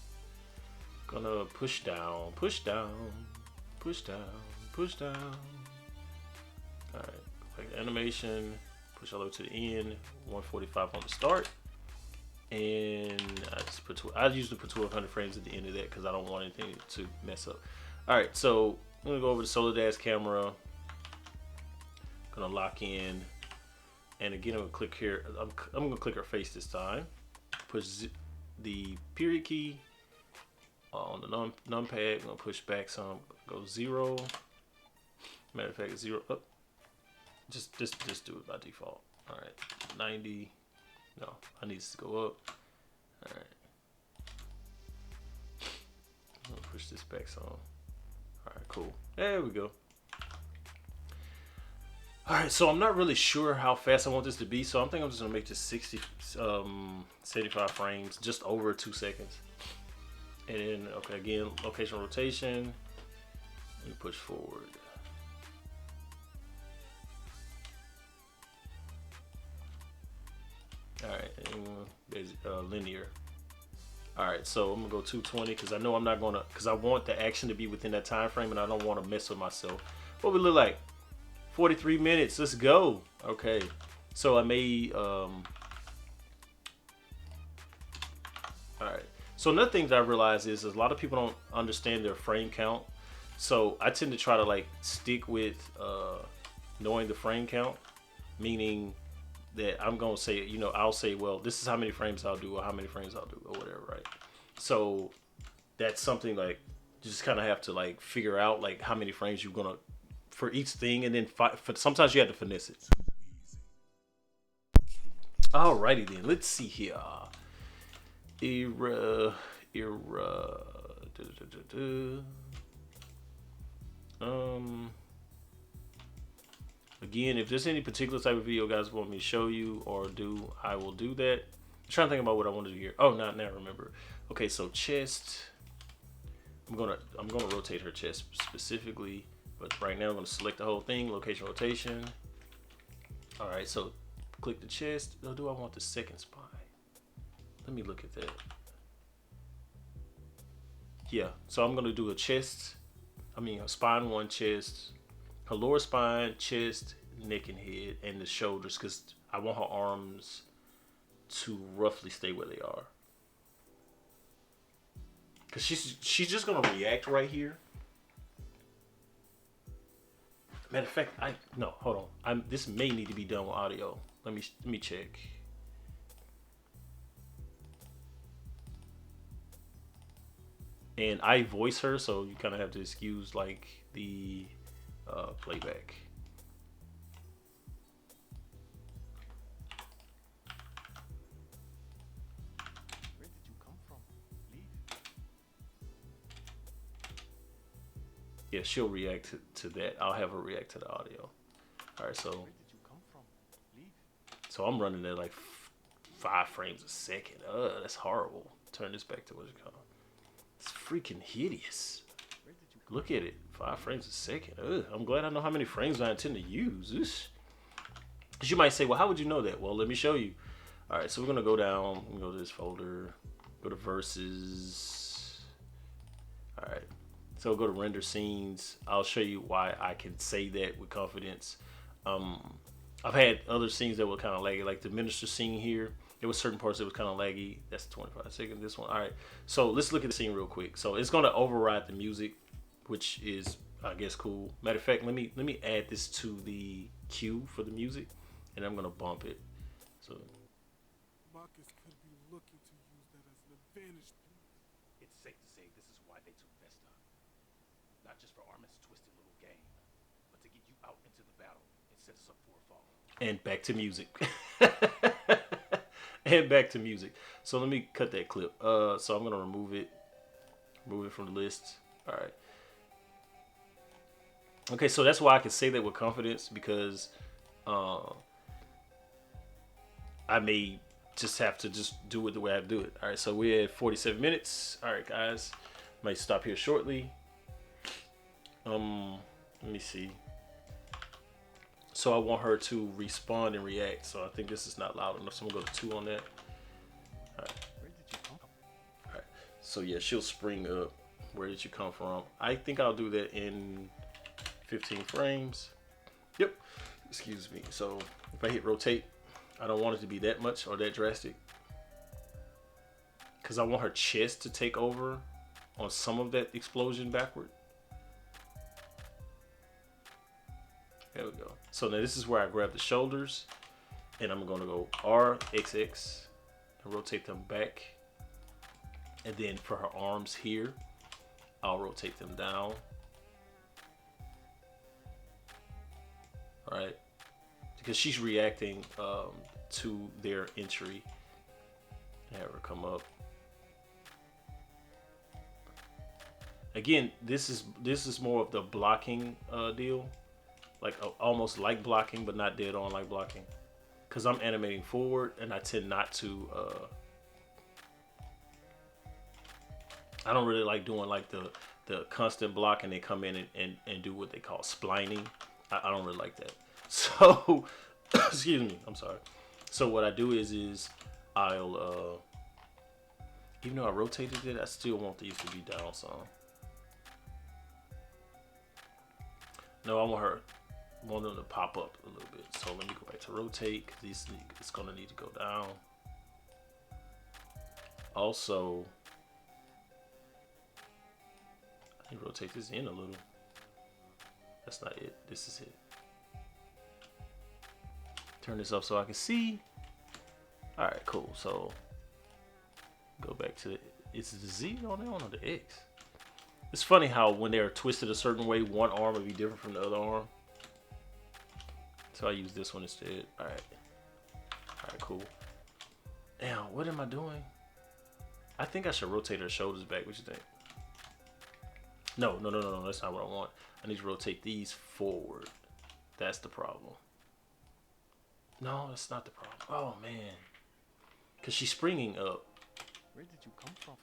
Gonna push down, push down, push down. Push down. Alright, like animation, push all the way to the end, 145 on the start. And I usually put 1200 frames at the end of that because I don't want anything to mess up. Alright, so I'm gonna go over to Solar Dash camera. Gonna lock in. And again, I'm gonna click here. I'm gonna click her face this time. Push the period key on the numpad. I'm gonna push back some, go 0. Matter of fact, 0 up. Just do it by default. All right, 90. No, I need this to go up. All right. I'm gonna push this back some. All right, cool. There we go. All right, so I'm not really sure how fast I want this to be, so I'm thinking I'm just gonna make this 75 frames, just over 2 seconds. And then, okay, again, location rotation, and push forward. Alright, linear. Alright, so I'm gonna go 220 because I know I'm not gonna, because I want the action to be within that time frame and I don't want to mess with myself. What we look like? 43 minutes, let's go. Okay, so I made, alright. So another thing that I realized is a lot of people don't understand their frame count. So I tend to try to like stick with knowing the frame count, meaning that I'm gonna say, you know, I'll say, well, this is how many frames I'll do, or how many frames I'll do, or whatever, right? So that's something like you just kind of have to like figure out like how many frames you're gonna for each thing, and then sometimes you have to finesse it. Alrighty then, let's see here. Era, era. Da, da, da, da. Um. Again, if there's any particular type of video guys want me to show you or do, I will do that. I'm trying to think about what I want to do here. Oh, not now. Remember. Okay, so chest. I'm gonna rotate her chest specifically, but right now I'm gonna select the whole thing. Location rotation. All right, so click the chest. Or do I want the second spine? Let me look at that. Yeah, so I'm gonna do a chest. I mean, a spine one, chest, her lower spine, chest, neck, and head, and the shoulders, because I want her arms to roughly stay where they are. Because she's just gonna react right here. Matter of fact, no, hold on. This may need to be done with audio. Let me check. And I voice her, so you kind of have to excuse like the playback. Where did you come from? Leave. Yeah, she'll react to that. I'll have her react to the audio. All right, so where did you come from? Leave. So I'm running at like 5 frames a second. That's horrible. Turn this back to what it's called. It's freaking hideous. Look at it, 5 frames a second. I'm glad I know how many frames I intend to use. Because you might say, well, how would you know that? Well, let me show you. All right, so we're gonna go down, we're gonna go to this folder, go to verses. All right, so go to render scenes. I'll show you why I can say that with confidence. I've had other scenes that were kind of laggy, like the minister scene here. There was certain parts that was kind of laggy. That's 25 seconds. This one. All right. So let's look at the scene real quick. So it's going to override the music, which is, I guess, cool. Matter of fact, let me add this to the cue for the music, and I'm going to bump it. So Marcus could be looking to use that as an advantage. It's safe to say this is why they took Vesta. Not just for Armin's twisted little game, but to get you out into the battle and set us up for a fall. And back to music. And back to music. So let me cut that clip. So I'm gonna remove it from the list. All right. Okay, so that's why I can say that with confidence, because I may just have to just do it the way I do it. All right, so we're at 47 minutes. All right, guys, might stop here shortly. Let me see. So I want her to respond and react. So I think this is not loud enough. So I'm gonna go to 2 on that. All right. Where did you come from? All right. So yeah, she'll spring up. Where did you come from? I think I'll do that in 15 frames. Yep. Excuse me. So if I hit rotate, I don't want it to be that much or that drastic, because I want her chest to take over on some of that explosion backward. There we go. So now this is where I grab the shoulders, and I'm going to go RXX and rotate them back. And then for her arms here, I'll rotate them down. All right, because she's reacting to their entry. Have her come up. Again, this is more of the blocking deal. Like almost like blocking, but not dead on like blocking, because I'm animating forward, and I tend not to. I don't really like doing like the constant block, and they come in and do what they call splining. I don't really like that. So, excuse me. I'm sorry. So what I do is I'll even though I rotated it, I still want these to be down some. No, I want them to pop up a little bit. So let me go back to rotate, because it's gonna need to go down. Also, I can rotate this in a little. That's not it. This is it. Turn this up so I can see. All right, cool. So go back to it's the Z on there or the X. It's funny how when they're twisted a certain way, one arm would be different from the other arm. So I use this one instead. All right, cool. Now, what am I doing? I think I should rotate her shoulders back. What you think? No. That's not what I want. I need to rotate these forward. That's the problem. No, that's not the problem. Oh, man. Because she's springing up. Where did you come from?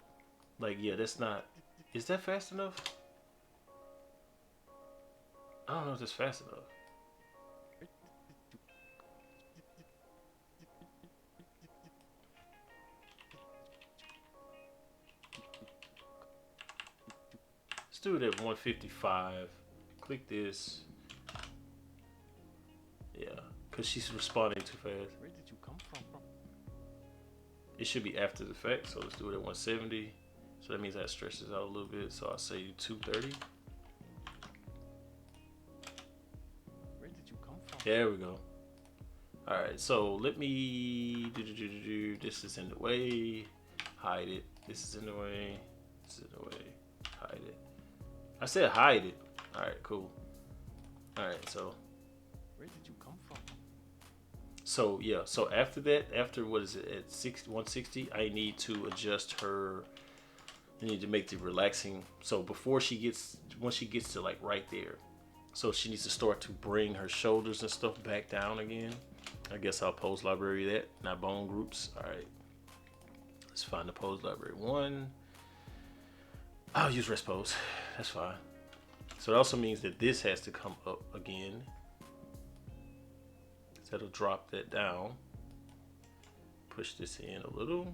Like, yeah, that's not... Is that fast enough? I don't know if that's fast enough. Let's do it at 155. Click this. Yeah, because she's responding too fast. Where did you come from? It should be after the fact, so let's do it at 170. So that means I stretch this out a little bit. So I'll say 230. Where did you come from? There we go. All right, so let me do. This is in the way. Hide it. This is in the way. This is in the way. Hide it. I said hide it. All right, cool. All right, so. Where did you come from? So yeah, so after that, after what is it at 160, I need to adjust her. I need to make the relaxing. So before she gets, once she gets to like right there, so she needs to start to bring her shoulders and stuff back down again. I guess I'll pose library that, not bone groups. All right, let's find the pose library one. I'll use rest pose. That's fine. So it also means that this has to come up again. So that'll drop that down. Push this in a little.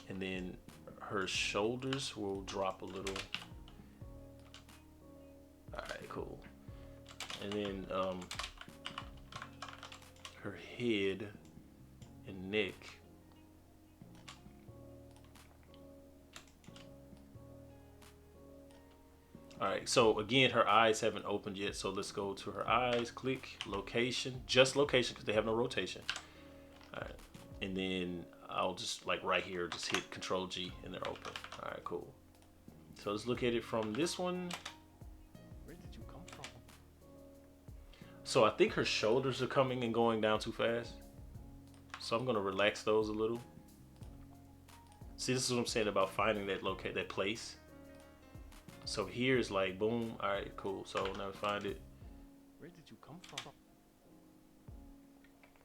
And then her shoulders will drop a little. All right, cool. And then her head and neck. All right, so again, her eyes haven't opened yet. So let's go to her eyes, click location, just location because they have no rotation. All right, and then I'll just like right here, just hit Control G and they're open. All right, cool. So let's look at it from this one. Where did you come from? So I think her shoulders are coming and going down too fast. So I'm gonna relax those a little. See, this is what I'm saying about finding that that place. So here's like boom. All right, cool. So now find it. Where did you come from?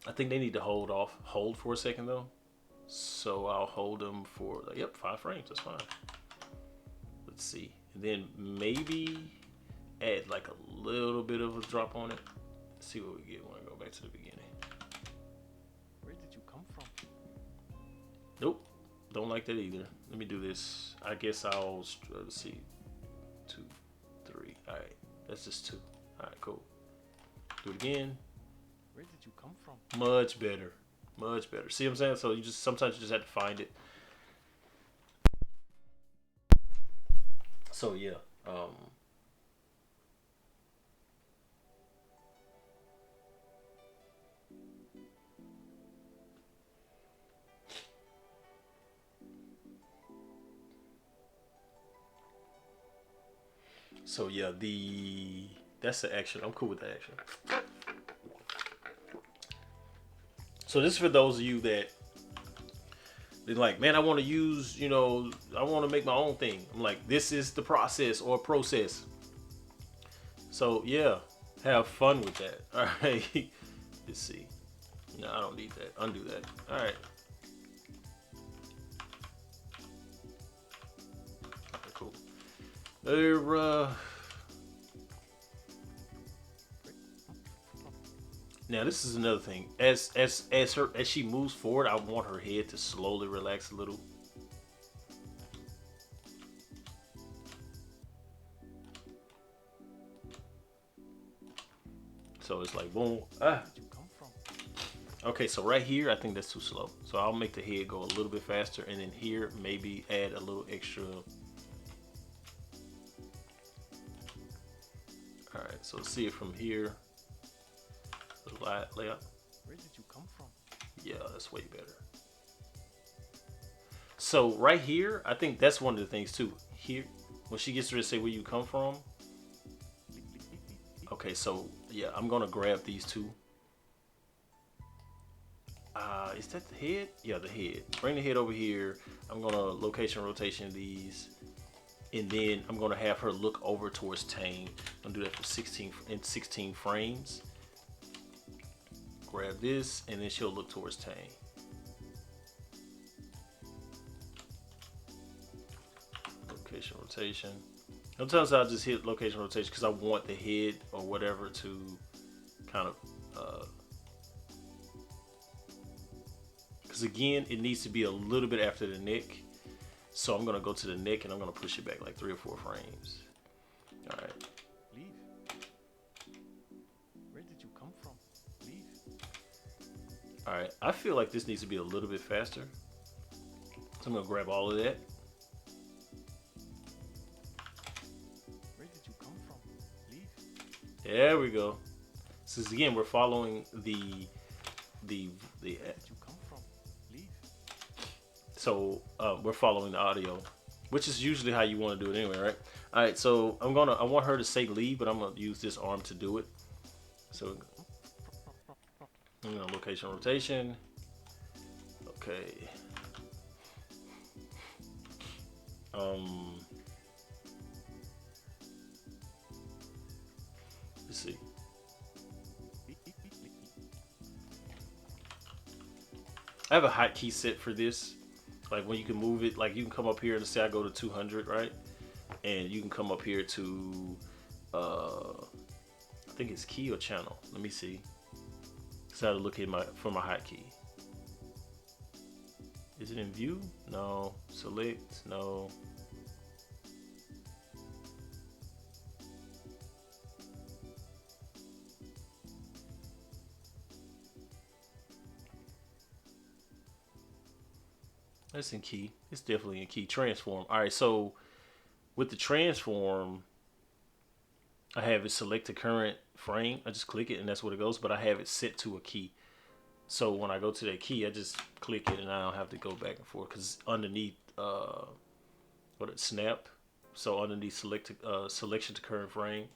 I think they need to hold for a second though. So I'll hold them for yep, 5 frames. That's fine. Let's see, and then maybe add like a little bit of a drop on it. Let's see what we get when I go back to the beginning. Where did you come from? Nope, don't like that either. Let me do this. I guess I'll let's see, 2, 3. All right, that's just 2. All right, cool. Do it again. Where did you come from? Much better, much better. See what I'm saying? So you just sometimes you just have to find it. So yeah. So yeah, that's the action. I'm cool with the action. So this is for those of you that they're like, man, I want to use, I want to make my own thing. I'm like, this is the process or process. So yeah, have fun with that. All right. Let's see. No, I don't need that. Undo that. All right. Okay, cool. Now this is another thing. As she moves forward, I want her head to slowly relax a little. So it's like boom. Ah. Where did you come from? Okay, so right here, I think that's too slow. So I'll make the head go a little bit faster, and then here maybe add a little extra. right, so see it from here. The layout. Where did you come from? Yeah, that's way better. So right here, I think that's one of the things too. Here, when she gets ready to say where you come from. Okay, so yeah, I'm gonna grab these two. Is that the head? Yeah, the head. Bring the head over here. I'm gonna location rotation these, and then I'm gonna have her look over towards Tane. I'm gonna do that for 16 frames. Grab this, and then she'll look towards Tane. Location rotation. Sometimes I'll just hit location rotation because I want the head or whatever to kind of. Because again, it needs to be a little bit after the neck. So I'm gonna go to the neck and I'm gonna push it back like 3 or 4 frames. All right. Leave. Where did you come from? Leave. All right. I feel like this needs to be a little bit faster. So I'm gonna grab all of that. Where did you come from? Leave. There we go. Since again, we're following the. Where did you come from? Leave. So we're following the audio, which is usually how you want to do it anyway, right? All right, so I want her to say leave, but I'm gonna use this arm to do it. So I'm gonna location rotation. Okay. Let's see. I have a hotkey set for this. Like when you can move it, like you can come up here and say I go to 200, right? And you can come up here to, I think it's key or channel. Let me see. So I have to look at for my hotkey. Is it in view? No. Select? No. That's in key. It's definitely in key. Transform. All right, so with the transform, I have it select the current frame. I just click it and that's what it goes, but I have it set to a key. So when I go to that key, I just click it and I don't have to go back and forth because underneath, snap. So underneath selection to current frame,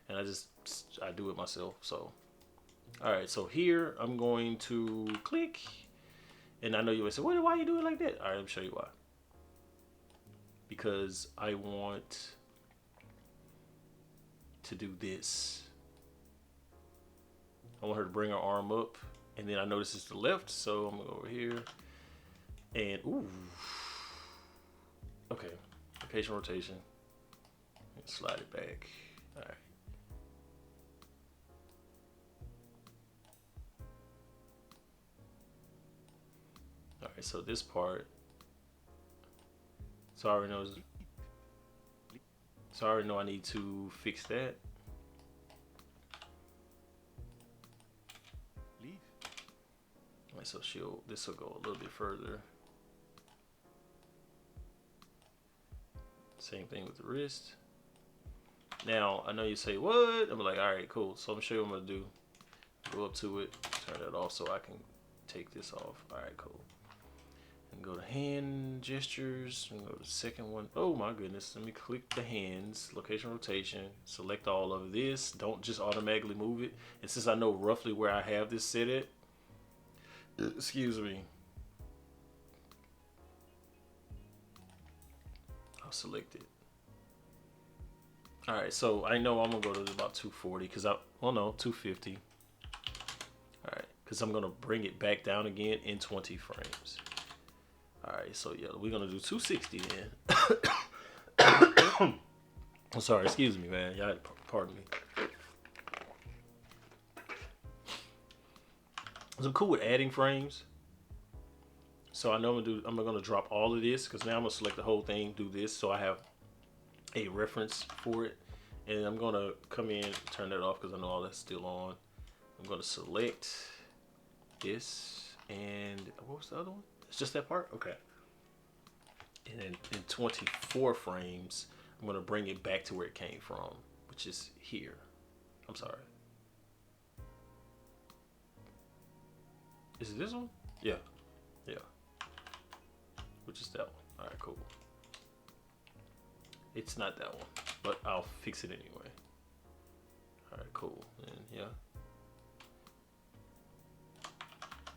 and I do it myself. So, all right. So here I'm going to click, and I know you would say, "Why you do it like that?" All right, let me show you why. Because I want to do this. I want her to bring her arm up. And then I notice it's the left, so I'm gonna go over here. And ooh. Okay. Location rotation. And slide it back. Alright. Alright, so this part. So I already know I need to fix that. So this will go a little bit further. Same thing with the wrist. Now I know you say what? I'm like, all right, cool. So I'm gonna show you what I'm gonna do. Go up to it, turn that off so I can take this off. All right, cool. And go to hand gestures and go to the second one. Oh my goodness. Let me click the hands, location rotation, select all of this. Don't just automatically move it. And since I know roughly where I have this set at, excuse me, I'll select it. All right, so I know I'm gonna go to about 240 because 250. All right, because I'm gonna bring it back down again in 20 frames. All right, so yeah, we're gonna do 260 then. I'm sorry, excuse me, man. Y'all, pardon me. So I'm cool with adding frames. So I know I'm gonna drop all of this because now I'm gonna select the whole thing, do this, so I have a reference for it. And I'm gonna come in, turn that off because I know all that's still on. I'm gonna select this, and what was the other one? It's just that part? Okay. And then in 24 frames, I'm gonna bring it back to where it came from, which is here. I'm sorry. Is it this one? Yeah. Yeah. Which is that one. Alright, cool. It's not that one, but I'll fix it anyway. Alright, cool. And yeah.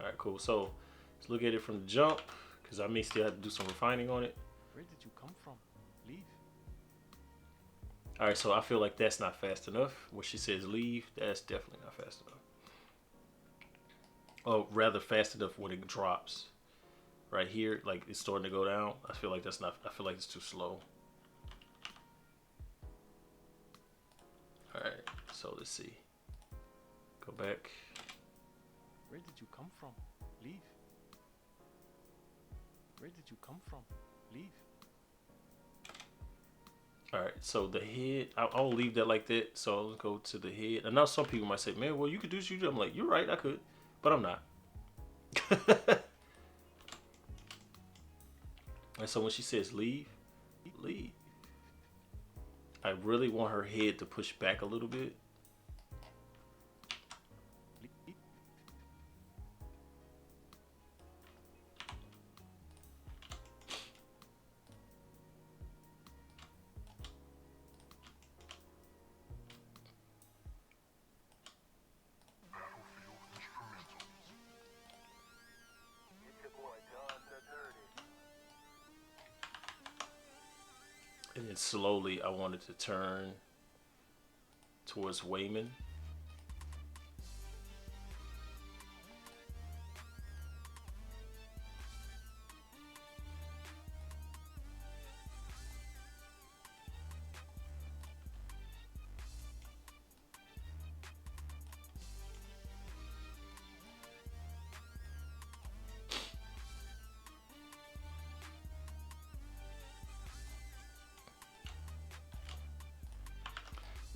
Alright, cool. So let's look at it from the jump, because I may still have to do some refining on it. Where did you come from? Leave. Alright, so I feel like that's not fast enough. When she says leave, that's definitely not fast enough. Oh, rather fast enough when it drops. Right here, like it's starting to go down. I feel like that's not, I feel like it's too slow. Alright, so let's see. Go back. Where did you come from? Leave. Where did you come from? Leave. Alright, so the head, I'll leave that like that. So I'll go to the head. And now some people might say, man, well, you could do what you do. I'm like, you're right, I could. But I'm not. And so when she says leave, leave. I really want her head to push back a little bit. Leave. And then slowly I wanted to turn towards Wayman.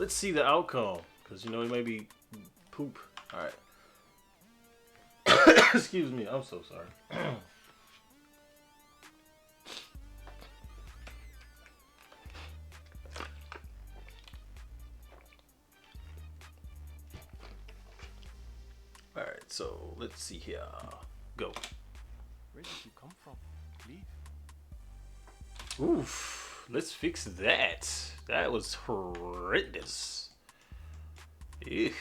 Let's see the outcome, because you know it may be poop. All right. Excuse me, I'm so sorry. All right, so let's see here. Go. Where did you come from? Leave. Oof. Let's fix that. That was horrendous. Ew.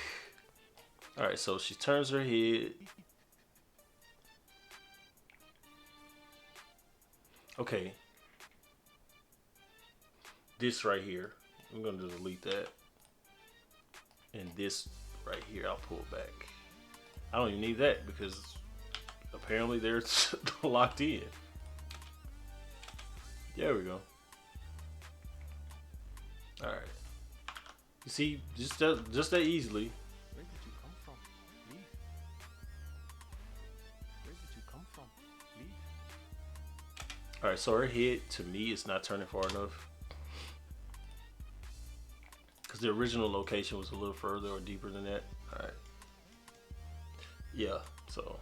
All right, so she turns her head. Okay. This right here, I'm gonna delete that. And this right here, I'll pull back. I don't even need that because apparently they're locked in. There we go. All right. You see, just that easily. Where did you come from? Leave. Where did you come from? Leave. All right, so her head to me is not turning far enough because the original location was a little further or deeper than that. All right. Yeah. So,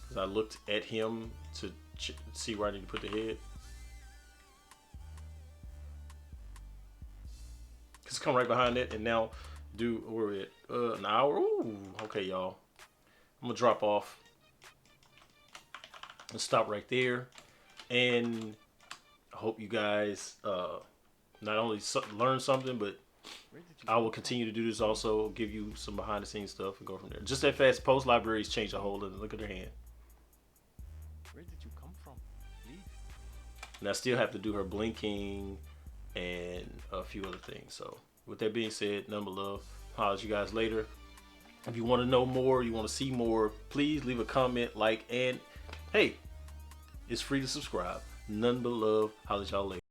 because I looked at him to see where I need to put the head. Just come right behind it and now do, where we at? An hour. Ooh, okay, y'all. I'm gonna drop off and stop right there. And I hope you guys not only learn something, but I will continue to do this also, give you some behind the scenes stuff and go from there. Just that fast, post libraries change a whole lot. Look at their hand. Where did you come from? Leave. And I still have to do her blinking and a few other things. So with that being said, number love. Holler at you guys later. If you want to know more, you want to see more, please leave a comment, like, and hey, it's free to subscribe. None but love. Holler at y'all later.